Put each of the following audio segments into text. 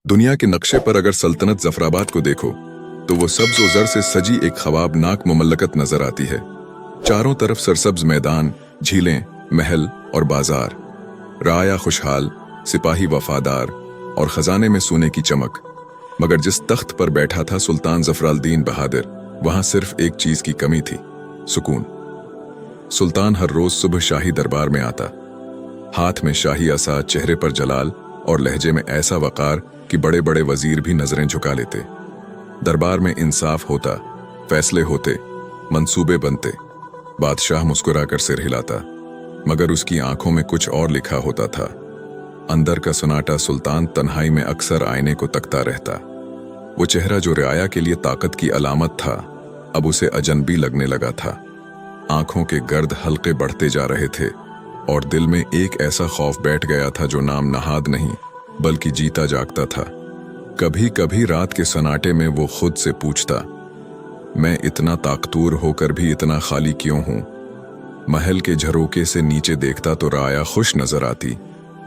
दुनिया के नक्शे पर अगर सल्तनत जफराबाद को देखो तो वो सब्ज व जर से सजी एक ख्वाबनाक मुमल्लकत नजर आती है। चारों तरफ सरसब्ज मैदान, झीलें, महल और बाजार, राया खुशहाल, सिपाही वफादार और खजाने में सोने की चमक। मगर जिस तख्त पर बैठा था सुल्तान जफराल-दीन बहादुर, वहां सिर्फ एक चीज की कमी थी, सुकून। सुल्तान हर रोज सुबह शाही दरबार में आता, हाथ में शाही असा, चेहरे पर जलाल और लहजे में ऐसा वकार कि बड़े बड़े वजीर भी नजरें झुका लेते। दरबार में इंसाफ होता, फैसले होते, मंसूबे बनते। बादशाह मुस्कुराकर सिर हिलाता, मगर उसकी आंखों में कुछ और लिखा होता था। अंदर का सन्नाटा। सुल्तान तन्हाई में अक्सर आईने को तकता रहता। वो चेहरा जो रियाया के लिए ताकत की अलामत था, अब उसे अजनबी लगने लगा था। आंखों के गर्द हल्के बढ़ते जा रहे थे और दिल में एक ऐसा खौफ बैठ गया था जो नाम नहाद नहीं बल्कि जीता जागता था। कभी कभी रात के सन्नाटे में वो खुद से पूछता, मैं इतना ताकतूर होकर भी इतना खाली क्यों हूं? महल के झरोके से नीचे देखता तो राया खुश नजर आती,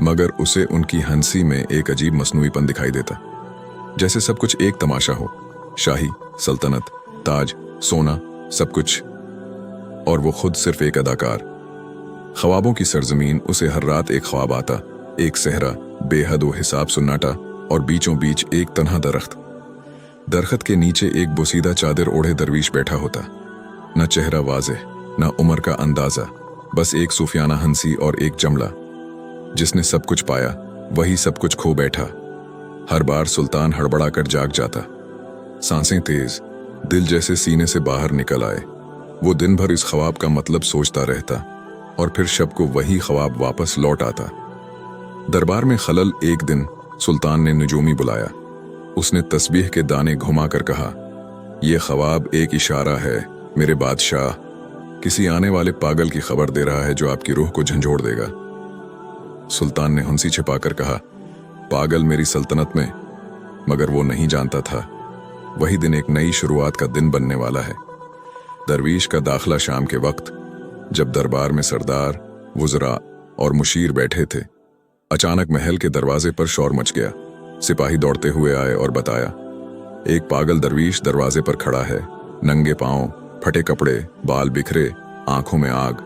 मगर उसे उनकी हंसी में एक अजीब मसनूईपन दिखाई देता, जैसे सब कुछ एक तमाशा हो। शाही, सल्तनत, ताज, सोना, सब कुछ, और वो खुद सिर्फ एक अदाकार। ख्वाबों की सरजमीन। उसे हर रात एक ख्वाब आता, एक सहरा, बेहद व हिसाब सुन्नाटा, और बीचों बीच एक तन्हा दरख्त के नीचे एक बोसीदा चादर ओढ़े दरवीश बैठा होता। न चेहरा वाज़ेह, न उम्र का अंदाजा, बस एक सूफियाना हंसी और एक जमला। जिसने सब कुछ पाया वही सब कुछ खो बैठा। हर बार सुल्तान हड़बड़ा कर जाग जाता, सांसें तेज, दिल जैसे सीने से बाहर निकल आए। वो दिन भर इस ख्वाब का मतलब सोचता रहता और फिर शब को वही ख्वाब वापस लौट आता। दरबार में खलल। एक दिन सुल्तान ने नजूमी बुलाया। उसने तस्बीह के दाने घुमाकर कहा, यह ख्वाब एक इशारा है मेरे बादशाह। किसी आने वाले पागल की खबर दे रहा है जो आपकी रूह को झंझोड़ देगा। सुल्तान ने हंसी छिपाकर कहा, पागल मेरी सल्तनत में। मगर वो नहीं जानता था वही दिन एक नई शुरुआत का दिन बनने वाला है। दरवीश का दाखला शाम के वक्त, जब दरबार में सरदार, वुज़रा और मुशीर बैठे थे। अचानक महल के दरवाजे पर शोर मच गया। सिपाही दौड़ते हुए आए और बताया, एक पागल दरवीश दरवाजे पर खड़ा है, नंगे पांव, फटे कपड़े, बाल बिखरे, आंखों में आग,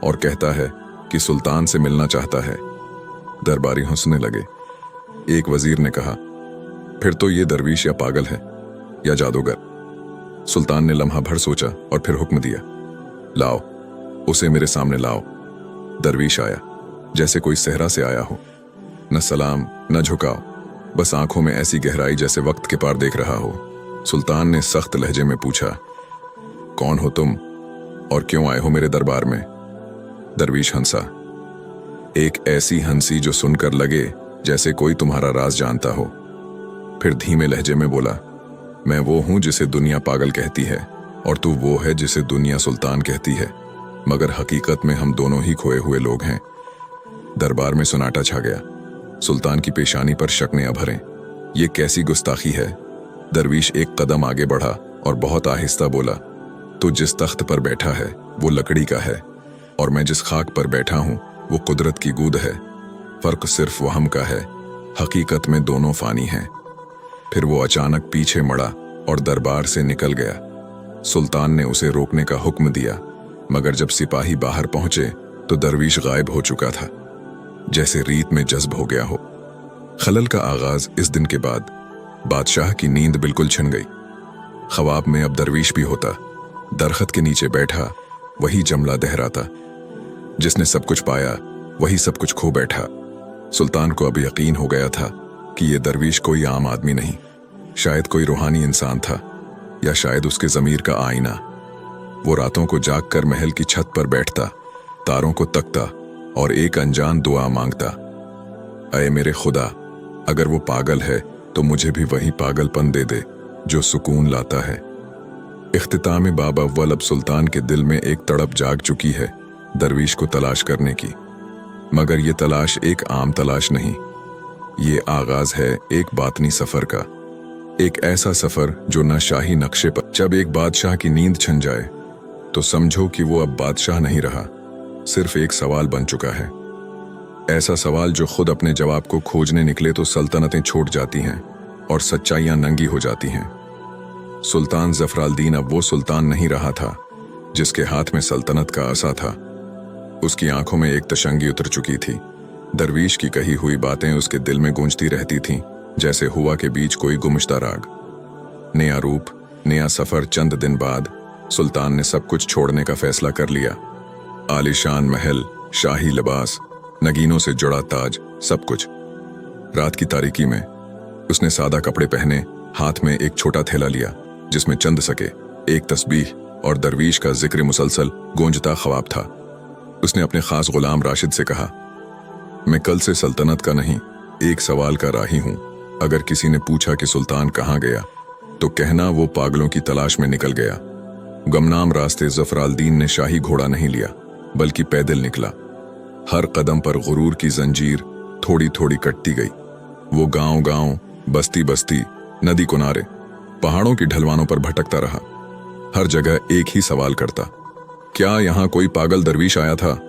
और कहता है कि सुल्तान से मिलना चाहता है। दरबारी हंसने लगे। एक वजीर ने कहा, फिर तो ये दरवीश या पागल है या जादूगर। सुल्तान ने लम्हा भर सोचा और फिर हुक्म दिया, लाओ, उसे मेरे सामने लाओ। दरवीश आया, जैसे कोई सहरा से आया हो। न सलाम न झुकाव, बस आंखों में ऐसी गहराई जैसे वक्त के पार देख रहा हो। सुल्तान ने सख्त लहजे में पूछा, कौन हो तुम और क्यों आए हो मेरे दरबार में? दरवीश हंसा, एक ऐसी हंसी जो सुनकर लगे जैसे कोई तुम्हारा राज जानता हो। फिर धीमे लहजे में बोला, मैं वो हूं जिसे दुनिया पागल कहती है और तू वो है जिसे दुनिया सुल्तान कहती है, मगर हकीकत में हम दोनों ही खोए हुए लोग हैं। दरबार में सन्नाटा छा गया। सुल्तान की पेशानी पर शक्नें भरें। ये कैसी गुस्ताखी है? दरवीश एक कदम आगे बढ़ा और बहुत आहिस्ता बोला, तो जिस तख्त पर बैठा है वो लकड़ी का है और मैं जिस खाक पर बैठा हूं वो कुदरत की गूद है। फर्क सिर्फ वहम का है, हकीकत में दोनों फानी हैं। फिर वो अचानक पीछे मुड़ा और दरबार से निकल गया। सुल्तान ने उसे रोकने का हुक्म दिया, मगर जब सिपाही बाहर पहुंचे तो दरवीश गायब हो चुका था, जैसे रीत में जज्ब हो गया हो। खलल का आगाज। इस दिन के बाद बादशाह की नींद बिल्कुल छिन गई। ख्वाब में अब दरवीश भी होता, दरख्त के नीचे बैठा, वही जमला दहराता। जिसने सब कुछ पाया वही सब कुछ खो बैठा। सुल्तान को अब यकीन हो गया था कि ये दरवीश कोई आम आदमी नहीं, शायद कोई रूहानी इंसान था, या शायद उसके ज़मीर का आईना। वो रातों को जागकर महल की छत पर बैठता, तारों को तकता और एक अनजान दुआ मांगता, अये मेरे खुदा, अगर वो पागल है तो मुझे भी वही पागलपन दे दे जो सुकून लाता है। इख्तिताम बाब अव्वल। अब सुल्तान के दिल में एक तड़प जाग चुकी है दरवीश को तलाश करने की, मगर ये तलाश एक आम तलाश नहीं। ये आगाज है एक बातनी सफर का, एक ऐसा सफर जो न शाही नक्शे पर। जब एक बादशाह की नींद छिन जाए तो समझो कि वो अब बादशाह नहीं रहा, सिर्फ एक सवाल बन चुका है। ऐसा सवाल जो खुद अपने जवाब को खोजने निकले तो सल्तनतें छूट जाती हैं और सच्चाइयां नंगी हो जाती हैं। सुल्तान ज़फ़राल-दीन अब वो सुल्तान नहीं रहा था जिसके हाथ में सल्तनत का असा था। उसकी आंखों में एक तशंगी उतर चुकी थी। दरवीश की कही हुई बातें उसके दिल में गूंजती रहती थीं, जैसे हुआ के बीच कोई गुमश्ता राग। नया रूप, नया सफर। चंद दिन बाद सुल्तान ने सब कुछ छोड़ने का फैसला कर लिया। आलीशान महल, शाही लिबास, नगीनों से जुड़ा ताज, सब कुछ। रात की तारीकी में उसने सादा कपड़े पहने, हाथ में एक छोटा थैला लिया जिसमें चंद सके, एक तस्बीह और दरवीश का जिक्र मुसलसल गूंजता ख्वाब था। उसने अपने खास गुलाम राशिद से कहा, मैं कल से सल्तनत का नहीं, एक सवाल का राही हूं। अगर किसी ने पूछा कि सुल्तान कहाँ गया तो कहना वो पागलों की तलाश में निकल गया। गमनाम रास्ते ज़फ़राल-दीन ने शाही घोड़ा नहीं लिया बल्कि पैदल निकला। हर कदम पर गुरूर की जंजीर थोड़ी थोड़ी कटती गई। वो गांव गांव, बस्ती बस्ती, नदी किनारे, पहाड़ों की ढलवानों पर भटकता रहा। हर जगह एक ही सवाल करता, क्या यहाँ कोई पागल दरवीश आया था?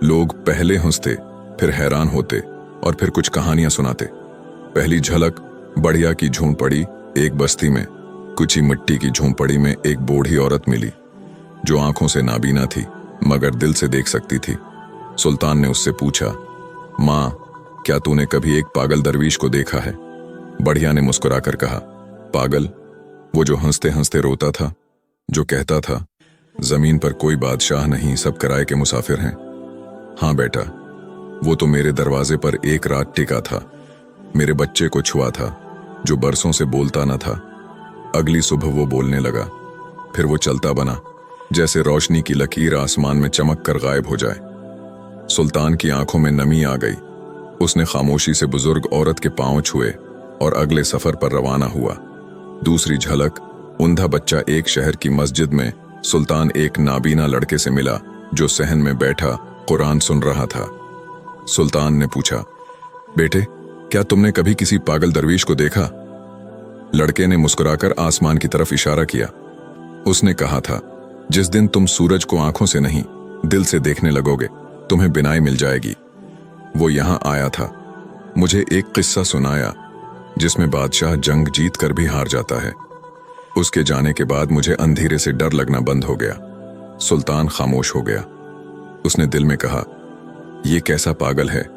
लोग पहले हंसते, फिर हैरान होते और फिर कुछ कहानियां सुनाते। पहली झलक बढ़िया की झोंपड़ी, एक बस्ती में कुछ ही मिट्टी की झोंपड़ी में एक बूढ़ी औरत मिली जो आंखों से नाबीना थी मगर दिल से देख सकती थी। सुल्तान ने उससे पूछा, माँ, क्या तूने कभी एक पागल दरवीश को देखा है? बढ़िया ने मुस्कुराकर कहा, पागल? वो जो हंसते हंसते रोता था, जो कहता था जमीन पर कोई बादशाह नहीं, सब किराए के मुसाफिर हैं। हाँ बेटा, वो तो मेरे दरवाजे पर एक रात टिका था, मेरे बच्चे को छुआ था जो बरसों से बोलता न था। अगली सुबह वो बोलने लगा, फिर वो चलता बना जैसे रोशनी की लकीर आसमान में चमक कर गायब हो जाए। सुल्तान की आंखों में नमी आ गई। उसने खामोशी से बुजुर्ग औरत के पांव छुए और अगले सफर पर रवाना हुआ। दूसरी झलक, उंधा बच्चा एक शहर की मस्जिद में सुल्तान एक नाबीना लड़के से मिला जो सहन में बैठा कुरान सुन रहा था। सुल्तान ने पूछा, बेटे, क्या तुमने कभी किसी पागल दरवीश को देखा? लड़के ने मुस्कुराकर आसमान की तरफ इशारा किया। उसने कहा था, जिस दिन तुम सूरज को आंखों से नहीं दिल से देखने लगोगे तुम्हें बिनाई मिल जाएगी। वो यहां आया था, मुझे एक किस्सा सुनाया जिसमें बादशाह जंग जीत कर भी हार जाता है। उसके जाने के बाद मुझे अंधेरे से डर लगना बंद हो गया। सुल्तान खामोश हो गया। उसने दिल में कहा, ये कैसा पागल है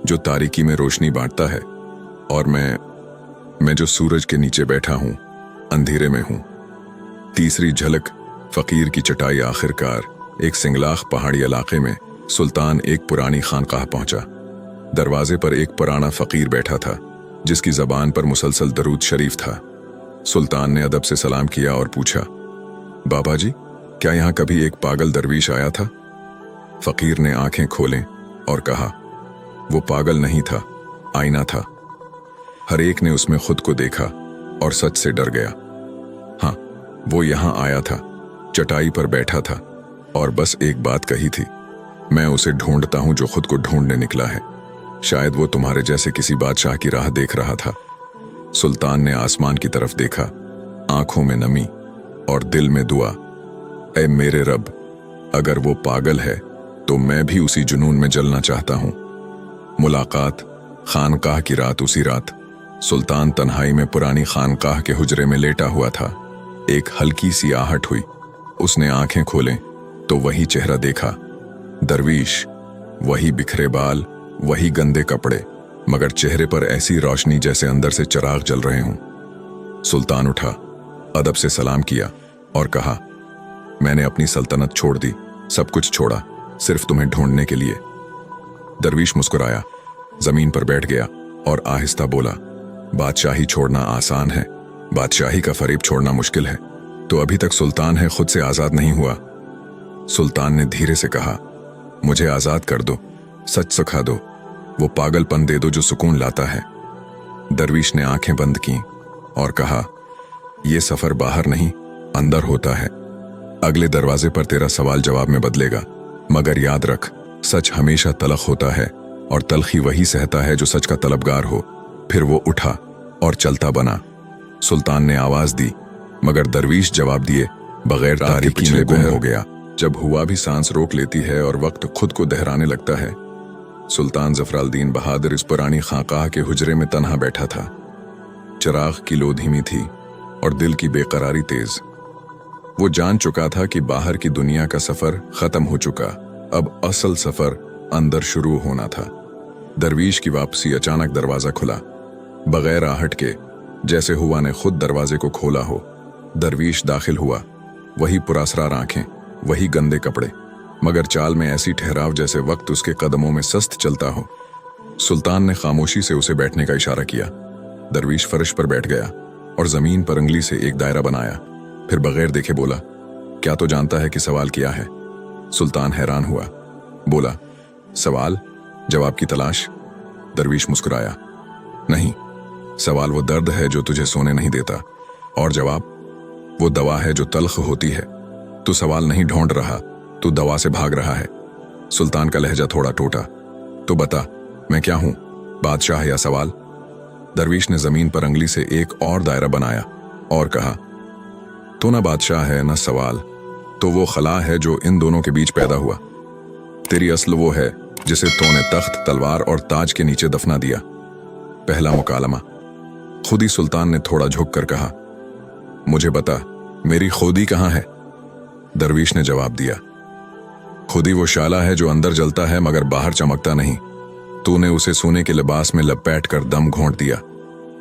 जो तारीकी में रोशनी बांटता है और मैं जो सूरज के नीचे बैठा हूं, अंधेरे में हूं। तीसरी झलक, फकीर की चटाई। आखिरकार एक सिंगलाख पहाड़ी इलाके में सुल्तान एक पुरानी खानकाह पहुंचा। दरवाजे पर एक पुराना फकीर बैठा था जिसकी जबान पर मुसलसल दरूद शरीफ था। सुल्तान ने अदब से सलाम किया और पूछा, बाबा जी, क्या यहां कभी एक पागल दरवीश आया था? फकीर ने आंखें खोलें और कहा, वो पागल नहीं था, आईना था। हर एक ने उसमें खुद को देखा और सच से डर गया। हाँ, वो यहां आया था, चटाई पर बैठा था और बस एक बात कही थी, मैं उसे ढूंढता हूं जो खुद को ढूंढने निकला है। शायद वो तुम्हारे जैसे किसी बादशाह की राह देख रहा था। सुल्तान ने आसमान की तरफ देखा, आंखों में नमी और दिल में दुआ। ऐ मेरे रब, अगर वो पागल है तो मैं भी उसी जुनून में जलना चाहता हूं। मुलाकात, खानकाह की रात। उसी रात सुल्तान तन्हाई में पुरानी खानकाह के हुजरे में लेटा हुआ था। एक हल्की सी आहट हुई। उसने आंखें खोलें तो वही चेहरा देखा, दरवीश। वही बिखरे बाल, वही गंदे कपड़े, मगर चेहरे पर ऐसी रोशनी जैसे अंदर से चिराग जल रहे हों। सुल्तान उठा, अदब से सलाम किया और कहा, मैंने अपनी सल्तनत छोड़ दी, सब कुछ छोड़ा, सिर्फ तुम्हें ढूंढने के लिए। दरवीश मुस्कुराया, जमीन पर बैठ गया और आहिस्ता बोला, बादशाही छोड़ना आसान है, बादशाही का फरेब छोड़ना मुश्किल है। तो अभी तक सुल्तान है, खुद से आजाद नहीं हुआ। सुल्तान ने धीरे से कहा, मुझे आजाद कर दो, सच सिखा दो, वो पागलपन दे दो जो सुकून लाता है। दरवीश ने आंखें बंद की और कहा, यह सफर बाहर नहीं, अंदर होता है। अगले दरवाजे पर तेरा सवाल जवाब में बदलेगा, मगर याद रख, सच हमेशा तलख होता है और तलखी वही सहता है जो सच का तलबगार हो। फिर वो उठा और चलता बना। सुल्तान ने आवाज दी, मगर दरवीश जवाब दिए बगैर तारीकी में गुम हो गया। जब हुआ भी सांस रोक लेती है और वक्त खुद को दहराने लगता है, सुल्तान जफराल-दीन बहादुर इस पुरानी खानकाह के हुजरे में तन्हा बैठा था। चिराग की लो धीमी थी और दिल की बेकरारी तेज। वो जान चुका था कि बाहर की दुनिया का सफर खत्म हो चुका, अब असल सफर अंदर शुरू होना था। दरवीश की वापसी अचानक दरवाजा खुला, बगैर आहट के, जैसे हुआ ने खुद दरवाजे को खोला हो। दरवीश दाखिल हुआ, वही पुरासरार आंखें, वही गंदे कपड़े, मगर चाल में ऐसी ठहराव जैसे वक्त उसके कदमों में सस्त चलता हो। सुल्तान ने खामोशी से उसे बैठने का इशारा किया। दरवीश फर्श पर बैठ गया और जमीन पर उंगली से एक दायरा बनाया, फिर बगैर देखे बोला, क्या तो जानता है कि सवाल क्या है? सुल्तान हैरान हुआ, बोला, सवाल? जवाब की तलाश? दरवीश मुस्कुराया, नहीं, सवाल वो दर्द है जो तुझे सोने नहीं देता, और जवाब वो दवा है जो तल्ख होती है। तू सवाल नहीं ढूंढ रहा, तू दवा से भाग रहा है। सुल्तान का लहजा थोड़ा टूटा। तो बता, मैं क्या हूं, बादशाह या सवाल? दरवीश ने जमीन पर अंगली से एक और दायरा बनाया और कहा, तो ना बादशाह है ना सवाल, तो वो खला है जो इन दोनों के बीच पैदा हुआ। तेरी असल वो है जिसे तूने तख्त, तलवार और ताज के नीचे दफना दिया। पहला मुकालमा। खुद ही सुल्तान ने थोड़ा झुक कर कहा, मुझे बता, मेरी खुदी कहाँ है? दरवीश ने जवाब दिया, खुदी वो शाला है जो अंदर जलता है मगर बाहर चमकता नहीं। तूने उसे सोने के लिबास में लपेट कर दम घोंट दिया।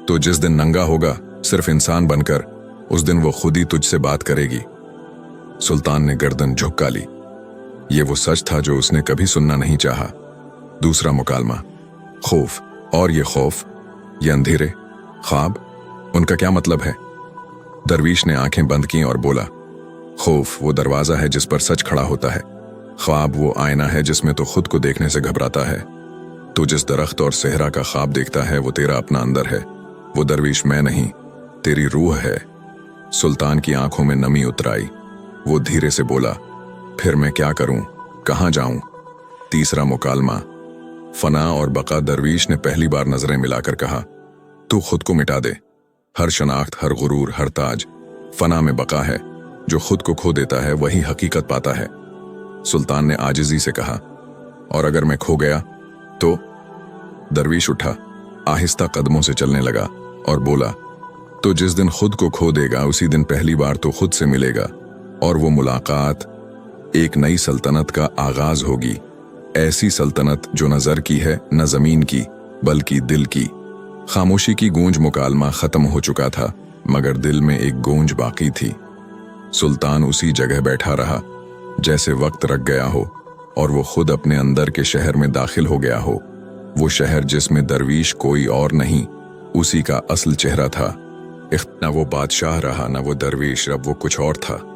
तो जिस दिन नंगा होगा सिर्फ इंसान बनकर, उस दिन वो खुद ही तुझसे बात करेगी। सुल्तान ने गर्दन झुका ली। ये वो सच था जो उसने कभी सुनना नहीं चाहा। दूसरा मुकालमा। खौफ। और ये खौफ, ये अंधेरे, ख्वाब, उनका क्या मतलब है? दरवीश ने आंखें बंद की और बोला, खौफ वो दरवाजा है जिस पर सच खड़ा होता है। ख्वाब वो आईना है जिसमें तो खुद को देखने से घबराता है। तो जिस दरख्त और सेहरा का ख्वाब देखता है वो तेरा अपना अंदर है। वो दरवीश मैं नहीं, तेरी रूह है। सुल्तान की आंखों में नमी उतर आई। वो धीरे से बोला, फिर मैं क्या करूं, कहां जाऊं? तीसरा मुकालमा। फना और बका। दरवीश ने पहली बार नजरें मिलाकर कहा, तू खुद को मिटा दे। हर शनाख्त, हर गुरूर, हर ताज फना में बका है। जो खुद को खो देता है वही हकीकत पाता है। सुल्तान ने आजिजी से कहा, और अगर मैं खो गया तो? दरवीश उठा, आहिस्ता कदमों से चलने लगा और बोला, तो जिस दिन खुद को खो देगा उसी दिन पहली बार तो खुद से मिलेगा, और वो मुलाकात एक नई सल्तनत का आगाज होगी। ऐसी सल्तनत जो न ज़र की है न जमीन की बल्कि दिल की। खामोशी की गूंज। मुकालमा खत्म हो चुका था मगर दिल में एक गूंज बाकी थी। सुल्तान उसी जगह बैठा रहा जैसे वक्त रख गया हो और वो खुद अपने अंदर के शहर में दाखिल हो गया हो। वो शहर जिसमें दरवीश कोई और नहीं, उसी का असल चेहरा था। न वो बादशाह रहा न वो दरवीश, अब वो कुछ और था।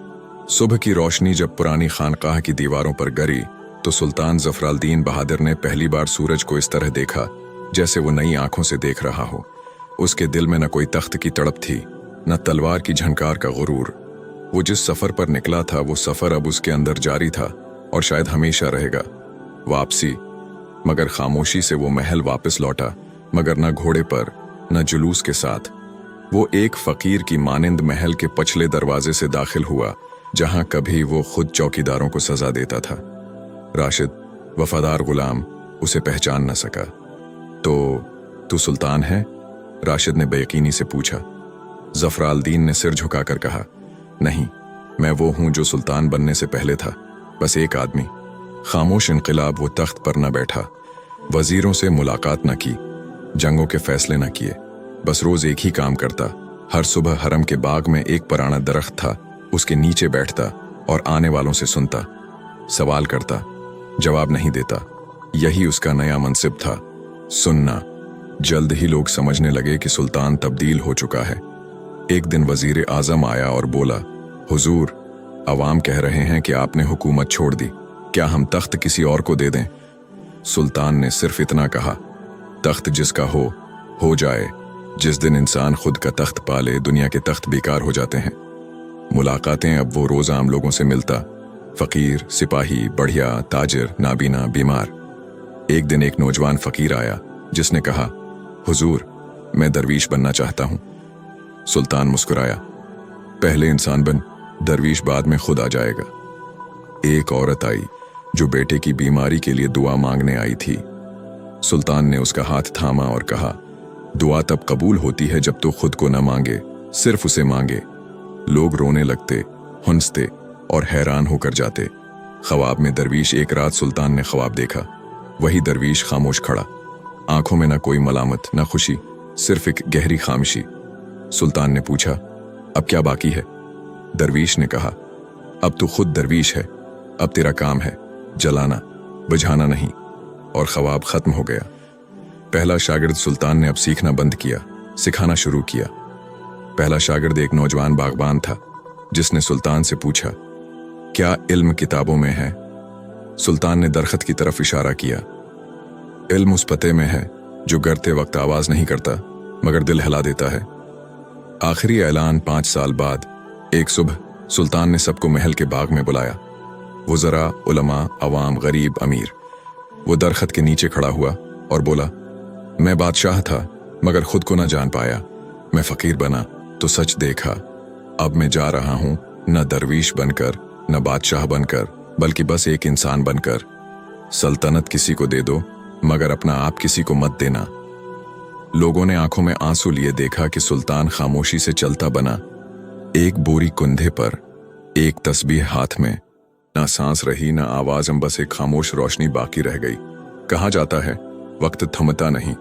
सुबह की रोशनी जब पुरानी खानकाह की दीवारों पर गिरी तो सुल्तान जफराल-दीन बहादुर ने पहली बार सूरज को इस तरह देखा जैसे वो नई आंखों से देख रहा हो। उसके दिल में न कोई तख्त की तड़प थी, न तलवार की झनकार का गुरूर। वो जिस सफर पर निकला था वो सफर अब उसके अंदर जारी था और शायद हमेशा रहेगा। वापसी। मगर खामोशी से वो महल वापस लौटा, मगर न घोड़े पर न जुलूस के साथ। वो एक फकीर की मानिंद महल के पछले दरवाजे से दाखिल हुआ जहां कभी वो खुद चौकीदारों को सजा देता था। राशिद, वफादार गुलाम, उसे पहचान न सका। तो तू सुल्तान है? राशिद ने बेयकीनी से पूछा। जफराल-दीन ने सिर झुकाकर कहा, नहीं, मैं वो हूं जो सुल्तान बनने से पहले था, बस एक आदमी। खामोश इनकलाब। वो तख्त पर न बैठा, वजीरों से मुलाकात न की, जंगों के फैसले न किए, बस रोज एक ही काम करता। हर सुबह हरम के बाग में एक पुराना दरख्त था, उसके नीचे बैठता और आने वालों से सुनता, सवाल करता, जवाब नहीं देता। यही उसका नया मनसिब था, सुनना। जल्द ही लोग समझने लगे कि सुल्तान तब्दील हो चुका है। एक दिन वजीर आजम आया और बोला, हुजूर, अवाम कह रहे हैं कि आपने हुकूमत छोड़ दी, क्या हम तख्त किसी और को दे दें? सुल्तान ने सिर्फ इतना कहा, तख्त जिसका हो जाए। जिस दिन इंसान खुद का तख्त पाले, दुनिया के तख्त बेकार हो जाते हैं। मुलाकातें अब वो रोज आम लोगों से मिलता, फकीर, सिपाही, बढ़िया, ताजिर, नाबीना, बीमार। एक दिन एक नौजवान फकीर आया जिसने कहा, हुजूर, मैं दरवीश बनना चाहता हूं। सुल्तान मुस्कुराया, पहले इंसान बन, दरवीश बाद में खुद आ जाएगा। एक औरत आई जो बेटे की बीमारी के लिए दुआ मांगने आई थी। सुल्तान ने उसका हाथ थामा और कहा, दुआ तब कबूल होती है जब तो खुद को न मांगे, सिर्फ उसे मांगे। लोग रोने लगते, हंसते और हैरान होकर जाते। ख्वाब में दरवीश। एक रात सुल्तान ने ख्वाब देखा। वही दरवीश खामोश खड़ा, आंखों में न कोई मलामत न खुशी, सिर्फ एक गहरी खामोशी। सुल्तान ने पूछा, अब क्या बाकी है? दरवीश ने कहा, अब तो खुद दरवीश है, अब तेरा काम है जलाना, बुझाना नहीं। और ख्वाब खत्म हो गया। पहला शागिर्द। सुल्तान ने अब सीखना बंद किया, सिखाना शुरू किया। पहला शागिर्द एक नौजवान बागबान था, जिसने सुल्तान से पूछा, क्या इल्म किताबों में है? सुल्तान ने दरख्त की तरफ इशारा किया। इल्म उस पते में है जो गिरते वक्त आवाज नहीं करता मगर दिल हिला देता है। आखिरी ऐलान 5 साल बाद। एक सुबह सुल्तान ने सबको महल के बाग में बुलाया। वज़रा, उलमा, अवाम, गरीब, अमीर। वो दरख्त के नीचे खड़ा हुआ और बोला, मैं बादशाह था मगर खुद को न जान पाया। मैं फकीर बना तो सच देखा। अब मैं जा रहा हूं न दरवीश बनकर न बादशाह बनकर, बल्कि बस एक इंसान बनकर। सल्तनत किसी को दे दो मगर अपना आप किसी को मत देना। लोगों ने आंखों में आंसू लिए देखा कि सुल्तान खामोशी से चलता बना, एक बोरी कंधे पर, एक तस्बीह हाथ में। ना सांस रही ना आवाज, बस एक खामोश रोशनी बाकी रह गई। कहा जाता है वक्त थमता नहीं,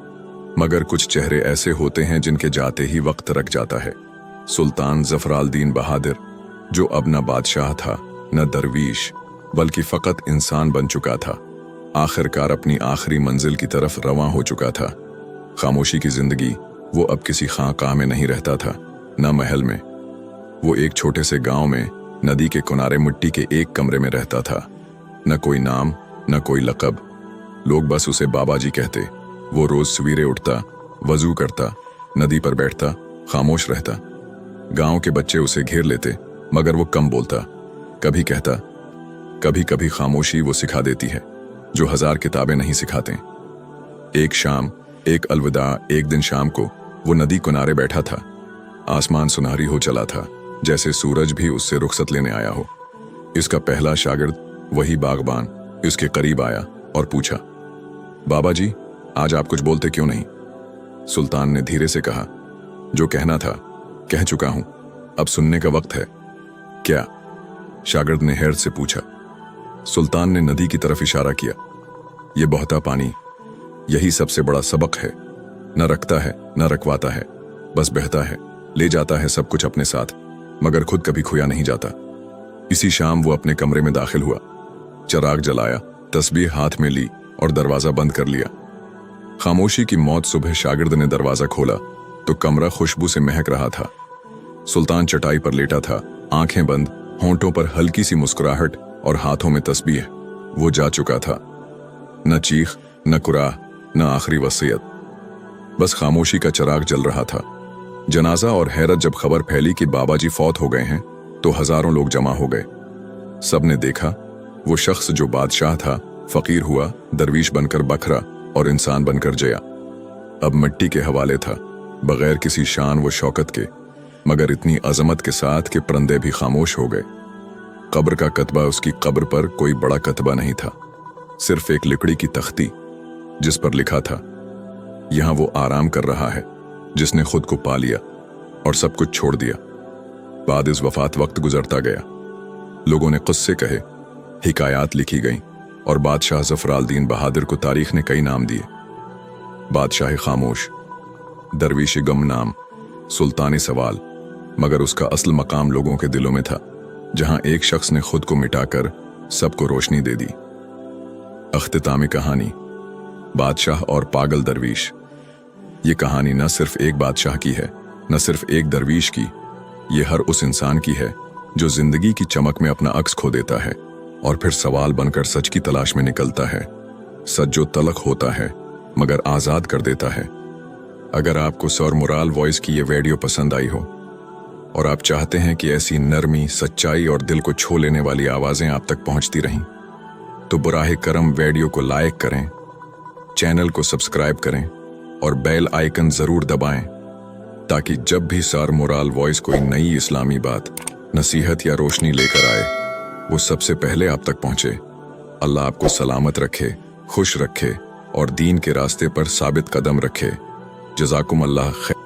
मगर कुछ चेहरे ऐसे होते हैं जिनके जाते ही वक्त रख जाता है। सुल्तान ज़फ़राल-दीन बहादुर, जो अब न बादशाह था न दरवीश, बल्कि फ़कत इंसान बन चुका था, आखिरकार अपनी आखिरी मंजिल की तरफ रवां हो चुका था। खामोशी की जिंदगी। वो अब किसी खानकाह में नहीं रहता था, न महल में। वो एक छोटे से गांव में नदी के किनारे मिट्टी के एक कमरे में रहता था। न कोई नाम न कोई लक़ब, लोग बस उसे बाबा जी कहते। वो रोज सवेरे उठता, वजू करता, नदी पर बैठता, खामोश रहता। गांव के बच्चे उसे घेर लेते मगर वो कम बोलता। कभी कहता, कभी कभी खामोशी वो सिखा देती है जो 1000 किताबें नहीं सिखाते। एक शाम, एक अलविदा, एक दिन शाम को वो नदी किनारे बैठा था। आसमान सुनहरी हो चला था, जैसे सूरज भी उससे रुखसत लेने आया हो। इसका पहला शागिर्द, वही बागबान, इसके करीब आया और पूछा, बाबा जी, आज आप कुछ बोलते क्यों नहीं? सुल्तान ने धीरे से कहा, जो कहना था कह चुका हूं, अब सुनने का वक्त है। क्या? शागिर्द ने हैरत से पूछा। सुल्तान ने नदी की तरफ इशारा किया। ये बहता पानी, यही सबसे बड़ा सबक है। न रखता है न रखवाता है, बस बहता है, ले जाता है सब कुछ अपने साथ, मगर खुद कभी खोया नहीं जाता। इसी शाम वो अपने कमरे में दाखिल हुआ, चिराग जलाया, तस्बीह हाथ में ली और दरवाजा बंद कर लिया। खामोशी की मौत। सुबह शागिर्द ने दरवाजा खोला तो कमरा खुशबू से महक रहा था। सुल्तान चटाई पर लेटा था, आंखें बंद, होंठों पर हल्की सी मुस्कुराहट और हाथों में तस्बीह। वो जा चुका था। न चीख न कुराह न आखिरी वसीयत, बस खामोशी का चिराग जल रहा था। जनाजा और हैरत। जब खबर फैली कि बाबा जी फौत हो गए हैं तो हजारों लोग जमा हो गए। सबने देखा वो शख्स जो बादशाह था, फकीर हुआ, दरवीश बनकर बखरा और इंसान बनकर जया। अब मिट्टी के हवाले था, बगैर किसी शान व शौकत के, मगर इतनी अजमत के साथ कि परिंदे भी खामोश हो गए। कब्र का कतबा। उसकी कब्र पर कोई बड़ा कतबा नहीं था, सिर्फ एक लकड़ी की तख्ती जिस पर लिखा था, यहां वो आराम कर रहा है जिसने खुद को पा लिया और सब कुछ छोड़ दिया। बाद इस वफात वक्त गुजरता गया। लोगों ने क़ुस्से कहे, हिकायात लिखी गईं और बादशाह ज़फ़राल-दीन बहादुर को तारीख ने कई नाम दिए। बादशाह खामोश, दरवीश गमनाम, सुल्तानी सवाल। मगर उसका असल मकाम लोगों के दिलों में था, जहां एक शख्स ने खुद को मिटाकर सबको रोशनी दे दी। अख्तितामी कहानी, बादशाह और पागल दरवीश। ये कहानी न सिर्फ एक बादशाह की है, न सिर्फ एक दरवीश की, ये हर उस इंसान की है जो जिंदगी की चमक में अपना अक्स खो देता है और फिर सवाल बनकर सच की तलाश में निकलता है। सच जो तलख होता है मगर आजाद कर देता है। अगर आपको सौर मुराल वॉइस की ये वीडियो पसंद आई हो और आप चाहते हैं कि ऐसी नरमी, सच्चाई और दिल को छू लेने वाली आवाजें आप तक पहुंचती रहें, तो बुराहे करम वीडियो को लाइक करें, चैनल को सब्सक्राइब करें और बेल आइकन जरूर दबाएं, ताकि जब भी सौर मुराल वॉइस कोई नई इस्लामी बात, नसीहत या रोशनी लेकर आए, वो सबसे पहले आप तक पहुंचे। अल्लाह आपको सलामत रखे, खुश रखे اور دین کے راستے پر ثابت قدم رکھے۔ جزاکم اللہ خیر۔